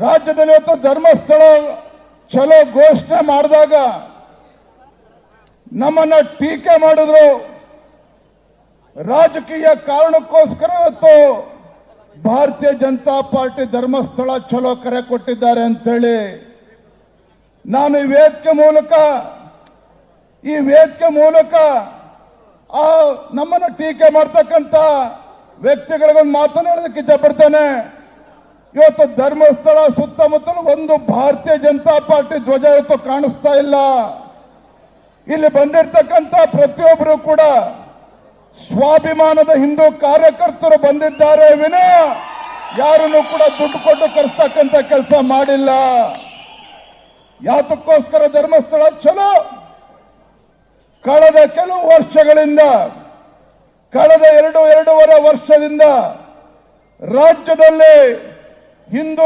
ರಾಜ್ಯದಲ್ಲಿ ಇವತ್ತು ಧರ್ಮಸ್ಥಳ ಚಲೋ ಘೋಷಣೆ ಮಾಡಿದಾಗ ನಮ್ಮನ್ನ ಟೀಕೆ ಮಾಡಿದ್ರು. ರಾಜಕೀಯ ಕಾರಣಕ್ಕೋಸ್ಕರ ಇವತ್ತು ಭಾರತೀಯ ಜನತಾ ಪಾರ್ಟಿ ಧರ್ಮಸ್ಥಳ ಚಲೋ ಕರೆ ಕೊಟ್ಟಿದ್ದಾರೆ ಅಂತೇಳಿ ನಾನು ಈ ವೇದಿಕೆ ಮೂಲಕ ಆ ನಮ್ಮನ್ನ ಟೀಕೆ ಮಾಡ್ತಕ್ಕಂಥ ವ್ಯಕ್ತಿಗಳಿಗೊಂದು ಮಾತನಾಡೋದಕ್ಕೆ ಇಷ್ಟಪಡ್ತೇನೆ. ಇವತ್ತು ಧರ್ಮಸ್ಥಳ ಸುತ್ತಮುತ್ತಲು ಒಂದು ಭಾರತೀಯ ಜನತಾ ಪಾರ್ಟಿ ಧ್ವಜ ಇವತ್ತು ಕಾಣಿಸ್ತಾ ಇಲ್ಲ. ಇಲ್ಲಿ ಬಂದಿರತಕ್ಕಂಥ ಪ್ರತಿಯೊಬ್ಬರು ಕೂಡ ಸ್ವಾಭಿಮಾನದ ಹಿಂದೂ ಕಾರ್ಯಕರ್ತರು ಬಂದಿದ್ದಾರೆ ವಿನಃ ಯಾರನ್ನು ಕೂಡ ದುಡ್ಡು ಕೊಟ್ಟು ಕರೆಸ್ತಕ್ಕಂಥ ಕೆಲಸ ಮಾಡಿಲ್ಲ. ಯಾತಕ್ಕೋಸ್ಕರ ಧರ್ಮಸ್ಥಳ ಚಲೋ? ಕಳೆದ ಕೆಲವು ವರ್ಷಗಳಿಂದ, ಕಳೆದ ಎರಡೂವರೆ ವರ್ಷದಿಂದ ರಾಜ್ಯದಲ್ಲಿ ಹಿಂದೂ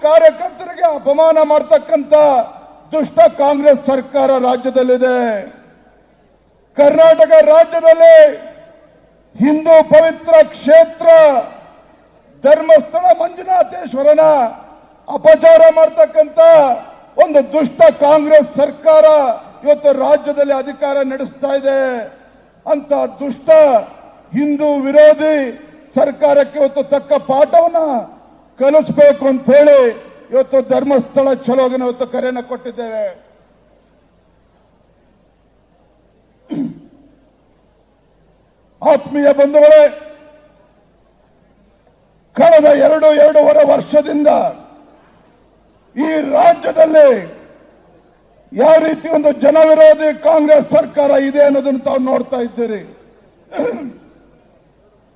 ಕಾರ್ಯಕರ್ತರಿಗೆ ಅಪಮಾನ ಮಾಡತಕ್ಕಂಥ ದುಷ್ಟ ಕಾಂಗ್ರೆಸ್ ಸರ್ಕಾರ ರಾಜ್ಯದಲ್ಲಿದೆ. ಕರ್ನಾಟಕ ರಾಜ್ಯದಲ್ಲಿ ಹಿಂದೂ ಪವಿತ್ರ ಕ್ಷೇತ್ರ ಧರ್ಮಸ್ಥಳ ಮಂಜುನಾಥೇಶ್ವರನ ಅಪಚಾರ ಮಾಡತಕ್ಕಂಥ ಒಂದು ದುಷ್ಟ ಕಾಂಗ್ರೆಸ್ ಸರ್ಕಾರ ಇವತ್ತು ರಾಜ್ಯದಲ್ಲಿ ಅಧಿಕಾರ ನಡೆಸ್ತಾ ಇದೆ. ಅಂತ ದುಷ್ಟ ಹಿಂದೂ ವಿರೋಧಿ ಸರ್ಕಾರಕ್ಕೆ ಇವತ್ತು ತಕ್ಕ ಪಾಠವನ್ನ ಕಲಿಸಬೇಕು ಅಂತ ಹೇಳಿ ಇವತ್ತು ಧರ್ಮಸ್ಥಳ ಚಲೋಗೆ ಇವತ್ತು ಕರೆಯನ್ನು ಕೊಟ್ಟಿದ್ದೇವೆ. ಆತ್ಮೀಯ ಬಂಧುಗಳೇ, ಕಳೆದ ಎರಡೂವರೆ ವರ್ಷದಿಂದ ಈ ರಾಜ್ಯದಲ್ಲಿ ಯಾವ ರೀತಿ ಒಂದು ಜನವಿರೋಧಿ ಕಾಂಗ್ರೆಸ್ ಸರ್ಕಾರ ಇದೆ ಅನ್ನೋದನ್ನು ತಾವು ನೋಡ್ತಾ ಇದ್ದೀರಿ.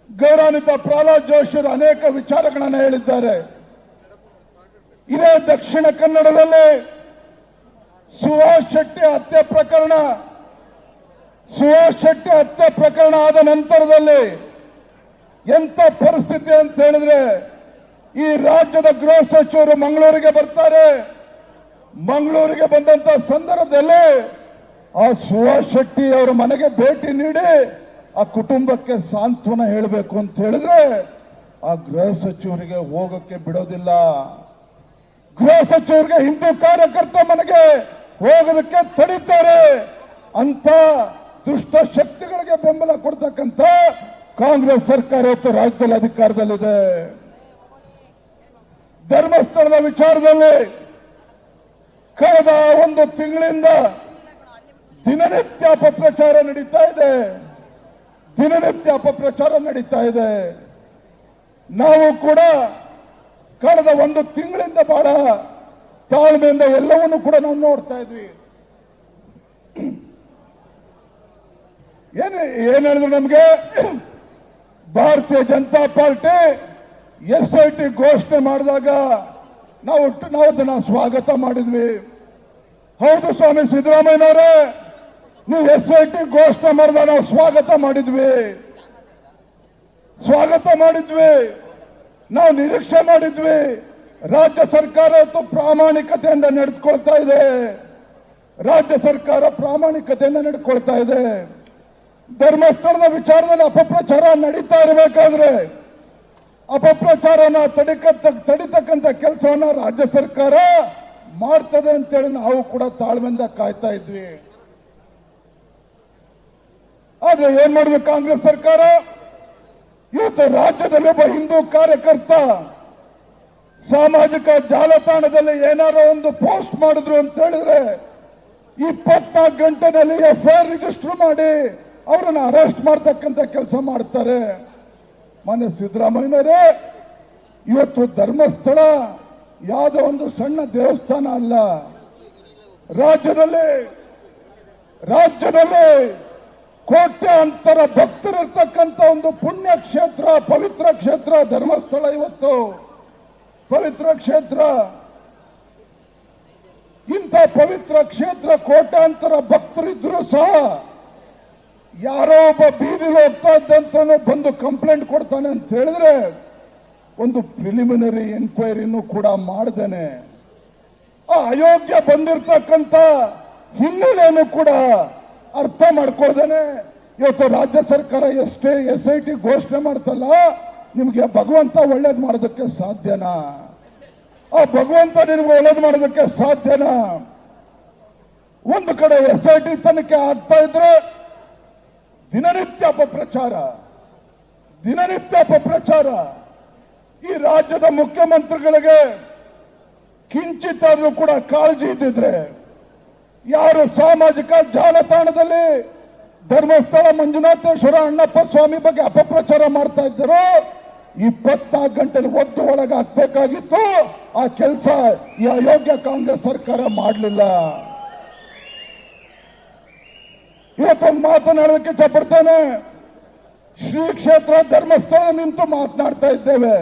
ಗೌರವಾನ್ವಿತ ಪ್ರಹ್ಲಾದ್ ಜೋಶಿ ಅನೇಕ ವಿಚಾರಗಳನ್ನು ಹೇಳಿದ್ದಾರೆ. ಇದೇ ದಕ್ಷಿಣ ಕನ್ನಡದಲ್ಲಿ ಸುಹಾಸ್ ಶೆಟ್ಟಿ ಹತ್ಯೆ ಪ್ರಕರಣ ಆದ ನಂತರದಲ್ಲಿ ಎಂತ ಪರಿಸ್ಥಿತಿ ಅಂತ ಹೇಳಿದ್ರೆ, ಈ ರಾಜ್ಯದ ಗೃಹ ಸಚಿವರು ಮಂಗಳೂರಿಗೆ ಬರ್ತಾರೆ. ಮಂಗಳೂರಿಗೆ ಬಂದಂತ ಸಂದರ್ಭದಲ್ಲಿ ಆ ಸುಹಾಸ್ ಶೆಟ್ಟಿ ಅವರ ಮನೆಗೆ ಭೇಟಿ ನೀಡಿ ಆ ಕುಟುಂಬಕ್ಕೆ ಸಾಂತ್ವನ ಹೇಳಬೇಕು ಅಂತ ಹೇಳಿದ್ರೆ ಆ ಗೃಹ ಸಚಿವರಿಗೆ ಹೋಗಕ್ಕೆ ಬಿಡೋದಿಲ್ಲ. ಗೃಹ ಸಚಿವರಿಗೆ ಹಿಂದೂ ಕಾರ್ಯಕರ್ತ ಮನೆಗೆ ಹೋಗೋದಕ್ಕೆ ತಡೀತಾರೆ. ಅಂತ ದುಷ್ಟ ಶಕ್ತಿಗಳಿಗೆ ಬೆಂಬಲ ಕೊಡ್ತಕ್ಕಂಥ ಕಾಂಗ್ರೆಸ್ ಸರ್ಕಾರ ಇವತ್ತು ರಾಜ್ಯದಲ್ಲಿ ಅಧಿಕಾರದಲ್ಲಿದೆ. ಧರ್ಮಸ್ಥಳದ ವಿಚಾರದಲ್ಲಿ ಕಳೆದ ಒಂದು ತಿಂಗಳಿಂದ ದಿನನಿತ್ಯ ಅಪಪ್ರಚಾರ ನಡೀತಾ ಇದೆ. ನಾವು ಕೂಡ ಕಳೆದ ಒಂದು ತಿಂಗಳಿಂದ ಬಹಳ ತಾಳ್ಮೆಯಿಂದ ಎಲ್ಲವನ್ನೂ ಕೂಡ ನಾವು ನೋಡ್ತಾ ಇದ್ವಿ. ಏನ್ ಹೇಳಿದ್ರು ನಮ್ಗೆ ಭಾರತೀಯ ಜನತಾ ಪಾರ್ಟಿ SIT ಘೋಷಣೆ ಮಾಡಿದಾಗ ನಾವು ಅದನ್ನ ಸ್ವಾಗತ ಮಾಡಿದ್ವಿ. ಹೌದು ಸ್ವಾಮಿ ಸಿದ್ದರಾಮಯ್ಯನವರೇ, ನೀವು SIT ಘೋಷಣೆ ಮಾಡಿದಾಗ ನಾವು ಸ್ವಾಗತ ಮಾಡಿದ್ವಿ. ನಾವು ನಿರೀಕ್ಷೆ ಮಾಡಿದ್ವಿ. ರಾಜ್ಯ ಸರ್ಕಾರ ಪ್ರಾಮಾಣಿಕತೆಯಿಂದ ನಡೆದುಕೊಳ್ತಾ ಇದೆ. ಧರ್ಮಸ್ಥಳದ ವಿಚಾರದಲ್ಲಿ ಅಪಪ್ರಚಾರ ನಡೀತಾ ಇರಬೇಕಾದ್ರೆ ಅಪಪ್ರಚಾರನ ತಡಿತಕ್ಕಂಥ ಕೆಲಸವನ್ನ ರಾಜ್ಯ ಸರ್ಕಾರ ಮಾಡ್ತದೆ ಅಂತೇಳಿ ನಾವು ಕೂಡ ತಾಳ್ಮೆಯಿಂದ ಕಾಯ್ತಾ ಇದ್ವಿ. ಆದ್ರೆ ಏನ್ ಮಾಡಿದ್ರು ಕಾಂಗ್ರೆಸ್ ಸರ್ಕಾರ? ಇವತ್ತು ರಾಜ್ಯದಲ್ಲಿ ಒಬ್ಬ ಹಿಂದೂ ಕಾರ್ಯಕರ್ತ ಸಾಮಾಜಿಕ ಜಾಲತಾಣದಲ್ಲಿ ಏನಾರೋ ಒಂದು ಪೋಸ್ಟ್ ಮಾಡಿದ್ರು ಅಂತ ಹೇಳಿದ್ರೆ 24 ಗಂಟೆನಲ್ಲಿ FIR ರಿಜಿಸ್ಟರ್ ಮಾಡಿ ಅವರನ್ನ ಅರೆಸ್ಟ್ ಮಾಡ್ತಕ್ಕಂಥ ಕೆಲಸ ಮಾಡ್ತಾರೆ. ಮಾನ್ಯ ಸಿದ್ದರಾಮಯ್ಯನವರೇ, ಇವತ್ತು ಧರ್ಮಸ್ಥಳ ಯಾವುದೋ ಒಂದು ಸಣ್ಣ ದೇವಸ್ಥಾನ ಅಲ್ಲ. ರಾಜ್ಯದಲ್ಲಿ ಕೋಟ್ಯಾಂತರ ಭಕ್ತರಿರ್ತಕ್ಕಂಥ ಒಂದು ಪುಣ್ಯ ಕ್ಷೇತ್ರ, ಪವಿತ್ರ ಕ್ಷೇತ್ರ ಧರ್ಮಸ್ಥಳ. ಇವತ್ತು ಪವಿತ್ರ ಕ್ಷೇತ್ರ, ಇಂಥ ಪವಿತ್ರ ಕ್ಷೇತ್ರ ಕೋಟ್ಯಾಂತರ ಭಕ್ತರಿದ್ರು ಸಹ ಯಾರೋ ಒಬ್ಬ ಬೀದಿಲಿ ಹೋಗ್ತಾ ಇದ್ದಂತಾನು ಬಂದು ಕಂಪ್ಲೇಂಟ್ ಕೊಡ್ತಾನೆ ಅಂತ ಹೇಳಿದ್ರೆ ಒಂದು ಪ್ರಿಲಿಮಿನರಿ ಎನ್ಕ್ವೈರಿನೂ ಕೂಡ ಮಾಡ್ದೇನೆ ಆ ಅಯೋಗ್ಯ ಬಂದಿರತಕ್ಕಂತ ಹಿನ್ನೆಲೆಯನ್ನು ಕೂಡ ಅರ್ಥ ಮಾಡ್ಕೊಳ್ದೇನೆ ಇವತ್ತು ರಾಜ್ಯ ಸರ್ಕಾರ ಎಷ್ಟೇ SIT ಘೋಷಣೆ ಮಾಡ್ತಲ್ಲ ನಿಮ್ಗೆ ಭಗವಂತ ಒಳ್ಳೇದು ಮಾಡೋದಕ್ಕೆ ಸಾಧ್ಯನಾ? ಆ ಭಗವಂತ ನಿಮ್ಗೆ ಒಳ್ಳೇದು ಮಾಡೋದಕ್ಕೆ ಸಾಧ್ಯನಾ? ಒಂದು ಕಡೆ SIT ತನಿಖೆ ಆಗ್ತಾ ಇದ್ರೆ ದಿನನಿತ್ಯ ಅಪಪ್ರಚಾರ. ಈ ರಾಜ್ಯದ ಮುಖ್ಯಮಂತ್ರಿಗಳಿಗೆ ಕಿಂಚಿತ್ತಾದ್ರೂ ಕೂಡ ಕಾಳಜಿ ಇದ್ದಿದ್ರೆ ಯಾರು ಸಾಮಾಜಿಕ ಜಾಲತಾಣದಲ್ಲಿ ಧರ್ಮಸ್ಥಳ ಮಂಜುನಾಥೇಶ್ವರ ಅಣ್ಣಪ್ಪ ಸ್ವಾಮಿ ಬಗ್ಗೆ ಅಪಪ್ರಚಾರ ಮಾಡ್ತಾ ಇದ್ದಾರೋ 24 ಗಂಟೆ ಒದ್ದು ಒಳಗೆ ಹಾಕ್ಬೇಕಾಗಿತ್ತು. ಆ ಕೆಲಸ ಈ ಅಯೋಗ್ಯ ಕಾಂಗ್ರೆಸ್ ಸರ್ಕಾರ ಮಾಡಲಿಲ್ಲ. ಇವತ್ತೊಂದು ಮಾತನಾಡೋದಕ್ಕೆ ಇಷ್ಟಪಡ್ತೇನೆ. ಶ್ರೀ ಕ್ಷೇತ್ರ ಧರ್ಮಸ್ಥಳ ನಿಂತು ಮಾತನಾಡ್ತಾ ಇದ್ದೇವೆ.